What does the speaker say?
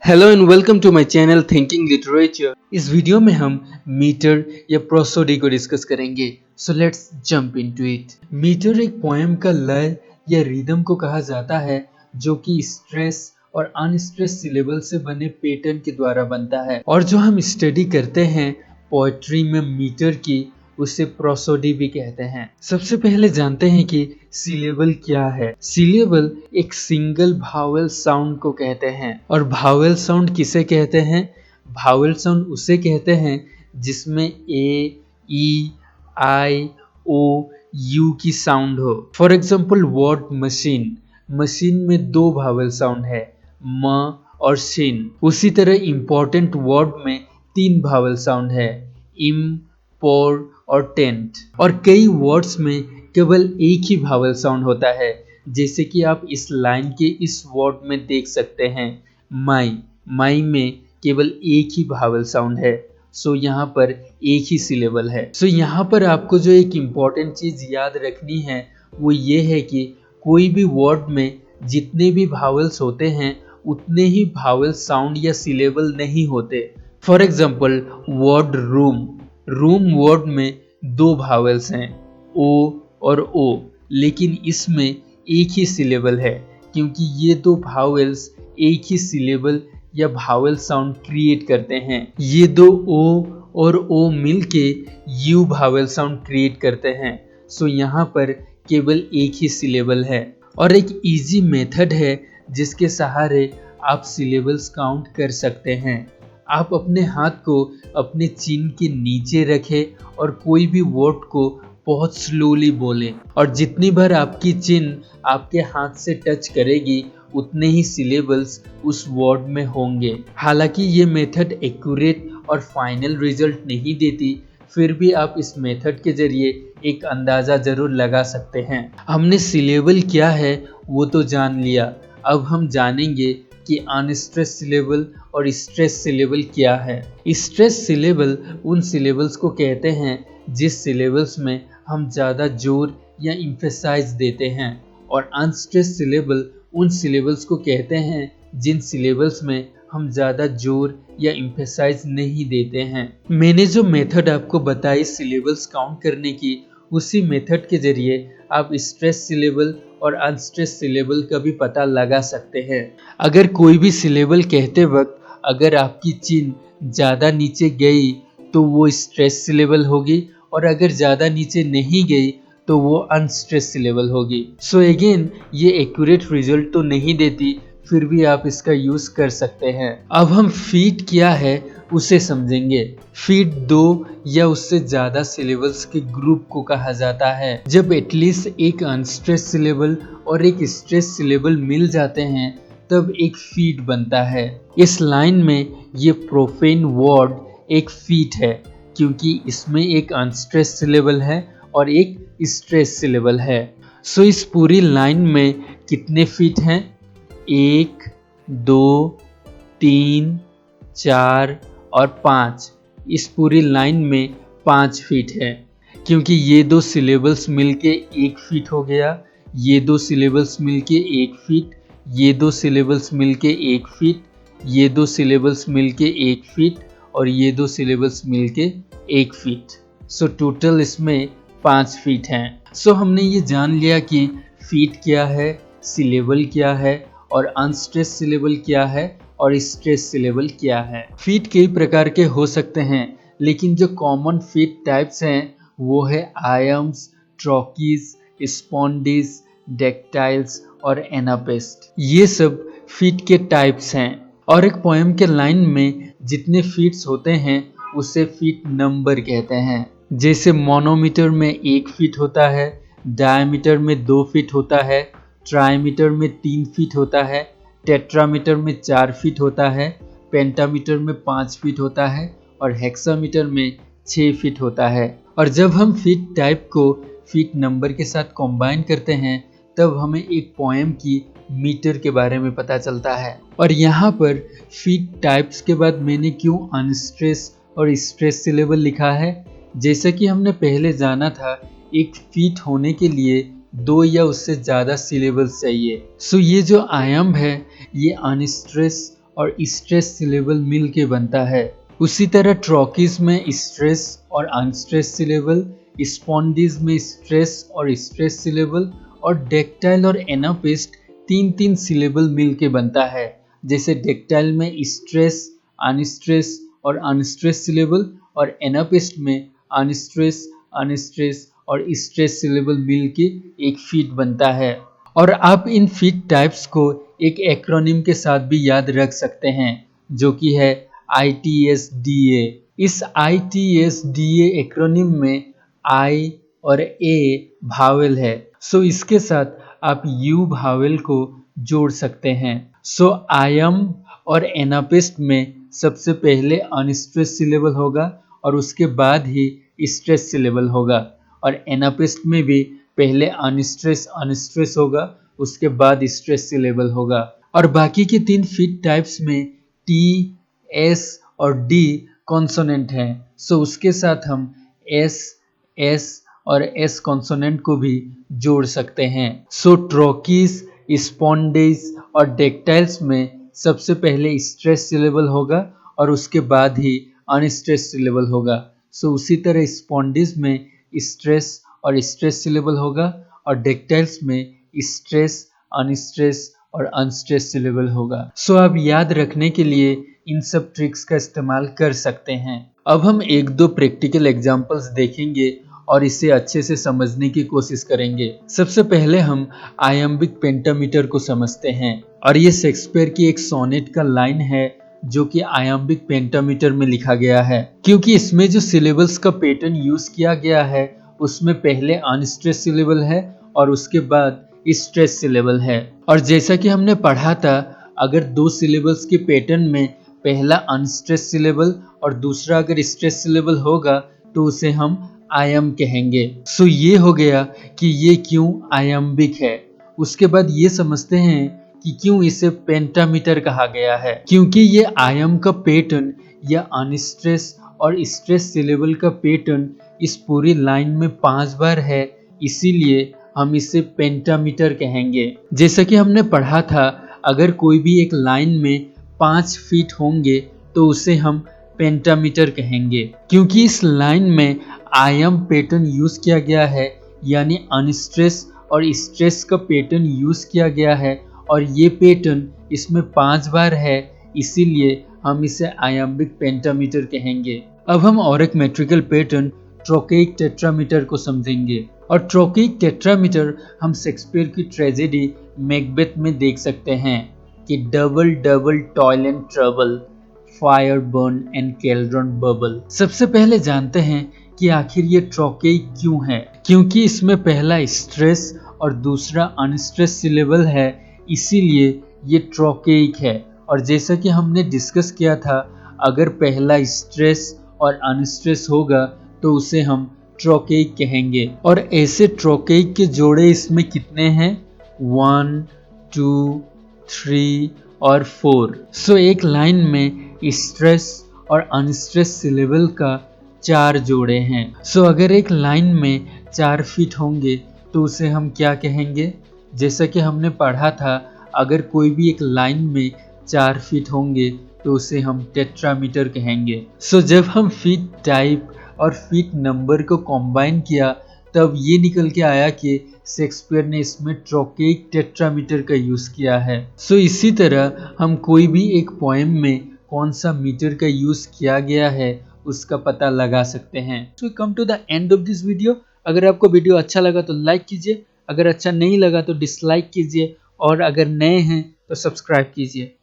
Hello and welcome to my channel thinking literature. इस video में हम मीटर या प्रोसोडी को डिस्कस करेंगे। So let's jump into it. Metre एक पोएम का लय या रिदम को कहा जाता है जो कि स्ट्रेस और अनस्ट्रेस सिलेबल से बने पैटर्न के द्वारा बनता है, और जो हम स्टडी करते हैं पोएट्री में मीटर की, उसे प्रोसोडी भी कहते हैं। सबसे पहले जानते हैं कि सिलेबल क्या है। सिलेबल एक सिंगल भावेल साउंड को कहते हैं। और भावेल साउंड किसे कहते हैं? भावेल साउंड उसे कहते हैं जिसमें ए, ई, आई, ओ, यू की साउंड हो। For example word machine, machine में दो भावेल साउंड है, म और शिन। उसी तरह इंपॉर्टेंट वर्ड में तीन भावेल साउंड है, इम, पोर और टेंट। और कई वर्ड्स में केवल एक ही भावेल साउंड होता है, जैसे कि आप इस लाइन के इस वर्ड में देख सकते हैं, माई। माई में केवल एक ही भावेल साउंड है, सो यहाँ पर एक ही सिलेबल है। सो यहाँ पर आपको जो एक इम्पॉर्टेंट चीज याद रखनी है वो ये है कि कोई भी वर्ड में जितने भी भावेल्स होते हैं उतने ही भावेल साउंड या सिलेबल नहीं होते। For example word room, room word में दो भावेल्स हैं, ओ और ओ, लेकिन इसमें एक ही सिलेबल है क्योंकि ये दो भावेल्स एक ही सिलेबल या भावेल साउंड क्रिएट करते हैं। ये दो ओ और ओ मिलके यू भावेल साउंड क्रिएट करते हैं। सो यहाँ पर केवल एक ही सिलेबल है। और एक इजी मेथड है जिसके सहारे आप सिलेबल्स काउंट कर सकते हैं। आप अपने हाथ को अपने चिन के नीचे रखें और कोई भी वर्ड को बहुत स्लोली बोलें, और जितनी बार आपकी चिन आपके हाथ से टच करेगी उतने ही सिलेबल्स उस वर्ड में होंगे। हालांकि ये मेथड एक्यूरेट और फाइनल रिजल्ट नहीं देती, फिर भी आप इस मेथड के जरिए एक अंदाज़ा जरूर लगा सकते हैं। हमने सिलेबल क्या है वो तो जान लिया, अब हम जानेंगे कि अनस्ट्रेस सिलेबल और स्ट्रेस सिलेबल क्या है। स्ट्रेस सिलेबल उन सिलेबल्स को कहते हैं जिस सिलेबल्स में हम ज़्यादा जोर या इम्फेसाइज देते हैं, और अनस्ट्रेस सिलेबल उन सिलेबल्स को कहते हैं जिन सिलेबल्स में हम ज़्यादा जोर या इम्फेसाइज नहीं देते हैं। मैंने जो मेथड आपको बताई सिलेबल्स काउंट करने की, उसी मेथड के जरिए आप स्ट्रेस सिलेबल और अनस्ट्रेस सिलेबल का भी पता लगा सकते हैं। अगर कोई भी सिलेबल कहते वक्त अगर आपकी चिन ज़्यादा नीचे गई तो वो स्ट्रेस सिलेबल होगी, और अगर ज़्यादा नीचे नहीं गई तो वो अनस्ट्रेस सिलेबल होगी। सो अगेन ये एक्यूरेट रिजल्ट तो नहीं देती, फिर भी आप इसका यूज कर सकते हैं। अब हम फीट क्या है उसे समझेंगे। फीट दो या उससे ज्यादा सिलेबल्स के ग्रुप को कहा जाता है। जब एटलीस्ट एक अनस्ट्रेस सिलेबल और एक स्ट्रेस सिलेबल मिल जाते हैं तब एक फीट बनता है। इस लाइन में ये प्रोफेन वर्ड एक फीट है क्योंकि इसमें एक अनस्ट्रेस सिलेबल है और एक स्ट्रेस सिलेबल है। सो इस पूरी लाइन में कितने फीट हैं? 1, 2, 3, 4 और 5। इस पूरी लाइन में 5 फीट है क्योंकि ये दो सिलेबल्स मिलके 1 फीट हो गया, ये दो सिलेबल्स मिलके 1 फीट, ये दो सिलेबल्स मिलके 1 फीट, ये दो सिलेबल्स मिलके 1 फीट और ये दो सिलेबल्स मिलके 1 फीट। सो टोटल इसमें 5 फीट हैं। सो हमने ये जान लिया कि फीट क्या है, सिलेबल क्या है और अनस्ट्रेस सिलेबल क्या है और स्ट्रेस सिलेबल क्या है। फीट कई प्रकार के हो सकते हैं, लेकिन जो कॉमन फीट टाइप्स हैं वो है आयम्स, ट्रॉकीज, स्पॉन्डिस, डेक्टाइल्स और एनापेस्ट। ये सब फीट के टाइप्स हैं। और एक पोएम के लाइन में जितने फीट्स होते हैं उसे फीट नंबर कहते हैं। जैसे मोनोमीटर में 1 फीट होता है, डायमीटर में 2 फीट होता है, ट्राईमीटर में 3 फीट होता है, टेट्रामीटर में 4 फीट होता है, पेंटामीटर में 5 फीट होता है और हेक्सामीटर में 6 फीट होता है। और जब हम फीट टाइप को फीट नंबर के साथ कंबाइन करते हैं तब हमें एक पोएम की मीटर के बारे में पता चलता है। और यहाँ पर फीट टाइप्स के बाद मैंने क्यों अनस्ट्रेस और स्ट्रेस सिलेबल लिखा है? जैसा कि हमने पहले जाना था, एक फीट होने के लिए 2 या उससे ज़्यादा सिलेबल्स चाहिए। सो ये जो आयाम है ये अनस्ट्रेस और स्ट्रेस सिलेबल मिल के बनता है। उसी तरह ट्रॉकीज में स्ट्रेस और अनस्ट्रेस सिलेबल, स्पॉन्डीज में स्ट्रेस और स्ट्रेस सिलेबल, और डेक्टाइल और एनापिस्ट तीन तीन सिलेबल मिल के बनता है। जैसे डेक्टाइल में स्ट्रेस, अनस्ट्रेस और अनस्ट्रेस सिलेबल, और एनापिस्ट में अनस्ट्रेस, अनस्ट्रेस और स्ट्रेस सिलेबल मिल के एक फीट बनता है। और आप इन फीट टाइप्स को एक एक्रोनिम के साथ भी याद रख सकते हैं, जो कि है ITSDA। इस ITSDA एक्रोनिम में I और A भावेल है, सो इसके साथ आप U भावेल को जोड़ सकते हैं। सो आयम और एनापिस्ट में सबसे पहले अनस्ट्रेस सिलेबल होगा और उसके बाद ही स्ट्रेस सिलेबल होगा, और एनापिस्ट में भी पहले अनस्ट्रेस अनस्ट्रेस होगा, उसके बाद स्ट्रेस सिलेबल होगा। और बाकी के तीन फीट टाइप्स में T, S और D कॉन्सोनेंट हैं, सो उसके साथ हम S, S और S कॉन्सोनेंट को भी जोड़ सकते हैं। सो ट्रॉकीज, स्पॉन्डेज और डेक्टाइल्स में सबसे पहले स्ट्रेस सिलेबल होगा और उसके बाद ही अनस्ट्रेस सिलेबल होगा। सो उसी तरह स्पॉन्डेज में स्ट्रेस और स्ट्रेस सिलेबल होगा, और डेक्टाइल्स में स्ट्रेस, अनस्ट्रेस और अनस्ट्रेस सिलेबल होगा। सो आप याद रखने के लिए इन सब ट्रिक्स का इस्तेमाल कर सकते हैं। अब हम एक दो प्रैक्टिकल एग्जांपल्स देखेंगे और इसे अच्छे से समझने की कोशिश करेंगे। सबसे पहले हम आयम्बिक पेंटामीटर को समझते हैं, और ये शेक्सपियर की एक सोनेट का लाइन है जो कि आयम्बिक पेंटामीटर में लिखा गया है। क्योंकि इसमें जो सिलेबल्स का पैटर्न यूज किया गया है उसमें पहले अनस्ट्रेस सिलेबल है और उसके बाद स्ट्रेस सिलेबल है। और जैसा कि हमने पढ़ा था, अगर दो सिलेबल्स के पैटर्न में पहला अनस्ट्रेस सिलेबल और दूसरा अगर स्ट्रेस सिलेबल होगा तो उसे हम आयम कहेंगे। सो ये हो गया कि ये क्यों आयम्बिक है। उसके बाद ये समझते हैं कि क्यों इसे पेंटामीटर कहा गया है। क्योंकि ये आयम का पैटर्न या अनस्ट्रेस और स्ट्रेस सिलेबल का पैटर्न इस पूरी लाइन में 5 बार है, इसीलिए हम इसे पेंटामीटर कहेंगे। जैसा कि हमने पढ़ा था, अगर कोई भी एक लाइन में 5 फीट होंगे तो उसे हम पेंटामीटर कहेंगे। क्योंकि इस लाइन में आयम पैटर्न यूज किया गया है, यानी अनस्ट्रेस और स्ट्रेस का पैटर्न यूज किया गया है, और ये पैटर्न इसमें 5 बार है, इसीलिए हम इसे आयम्बिक पेंटामीटर कहेंगे। अब हम और एक मेट्रिकल पैटर्न ट्रोकेइक टेट्रामीटर को समझेंगे। और ट्रोकेइक टेट्रामीटर हम शेक्सपियर की ट्रेजेडी मैकबेथ में देख सकते हैं कि double double toil and trouble, fire burn and cauldron bubble. सबसे पहले जानते हैं कि आखिर ये ट्रोकेइक क्यों है। क्योंकि इसमें पहला स्ट्रेस और दूसरा अनस्ट्रेस सिलेबल है, इसीलिए ये ट्रोकेइक है। और जैसा कि हमने डिस्कस किया था, अगर पहला स्ट्रेस और अनस्ट्रेस होगा तो उसे हम ट्रोकेइक कहेंगे। और ऐसे ट्रोकेइक के जोड़े इसमें कितने हैं? 1, 2, 3 और 4। सो एक लाइन में स्ट्रेस और अनस्ट्रेस सिलेबल का 4 जोड़े हैं। सो अगर एक लाइन में 4 फीट होंगे तो उसे हम क्या कहेंगे? जैसा कि हमने पढ़ा था, अगर कोई भी एक लाइन में 4 फीट होंगे तो उसे हम टेट्रामीटर कहेंगे। सो जब हम फीट टाइप और फीट नंबर को कंबाइन किया तब ये निकल के आया कि शेक्सपियर ने इसमें ट्रोकेइक टेट्रामीटर का यूज किया है। सो इसी तरह हम कोई भी एक पोएम में कौन सा मीटर का यूज किया गया है उसका पता लगा सकते हैं। So come to the end of this video. अगर आपको वीडियो अच्छा लगा तो लाइक कीजिए, अगर अच्छा नहीं लगा तो डिसलाइक कीजिए, और अगर नए हैं तो सब्सक्राइब कीजिए।